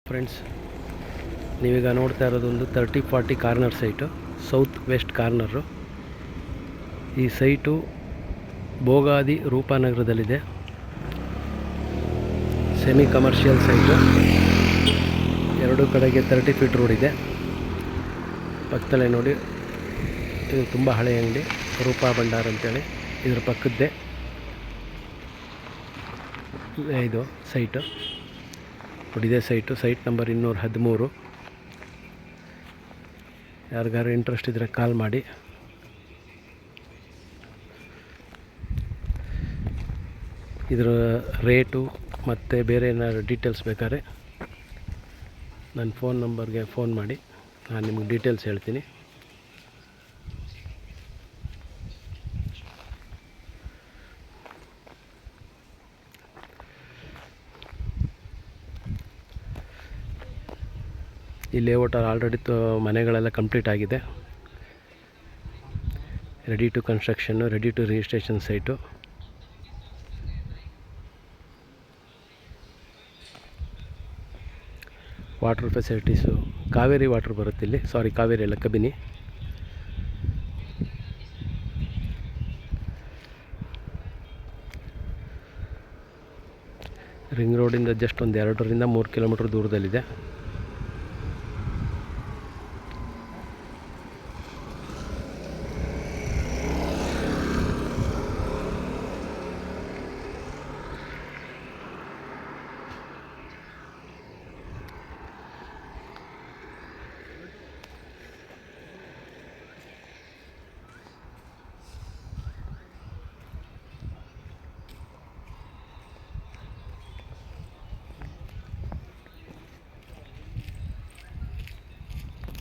Friends, ನೀವೀಗ ನೋಡ್ತಾ ಇರೋದೊಂದು 30-40 corner site, south west corner. ಈ ಸೈಟು ಭೋಗಾದಿ ರೂಪಾನಗರದಲ್ಲಿದೆ. Semi commercial site. ಎರಡು ಕಡೆಗೆ 30 ಫೀಟ್ ರೋಡ್ ಇದೆ. ಪಕ್ಕದಲ್ಲೇ ನೋಡಿ, ಇದು ತುಂಬ ಹಳೆಯ ಅಂಗಡಿ, ರೂಪಾ ಭಂಡಾರ ಅಂತೇಳಿ. ಇದರ ಪಕ್ಕದ್ದೇ ಇದು ಸೈಟು. ನೋಡಿದೆ ಸೈಟ್ ನಂಬರ್ 213. ಯಾರಿಗಾರು ಇಂಟ್ರೆಸ್ಟ್ ಇದ್ದರೆ ಕಾಲ್ ಮಾಡಿ. ಇದರ ರೇಟು ಮತ್ತು ಬೇರೆ ಏನಾದ್ರು ಡೀಟೇಲ್ಸ್ ಬೇಕಾದ್ರೆ ನನ್ನ ಫೋನ್ ನಂಬರ್ಗೆ ಫೋನ್ ಮಾಡಿ, ನಾನು ನಿಮಗೆ ಡೀಟೇಲ್ಸ್ ಹೇಳ್ತೀನಿ. ಈ ಲೇಔಟಲ್ಲಿ ಆಲ್ರೆಡಿ ಮನೆಗಳೆಲ್ಲ ಕಂಪ್ಲೀಟ್ ಆಗಿದೆ. Ready to construction, ready to registration site. Water facilities Kaveri water ಬರುತ್ತೆ ಇಲ್ಲಿ. ಕಾವೇರಿ ಅಲ್ಲ, ಕಬಿನಿ. ರಿಂಗ್ ರೋಡಿಂದ ಜಸ್ಟ್ ಒಂದು 2-3 ಕಿಲೋಮೀಟ್ರ್ ದೂರದಲ್ಲಿದೆ.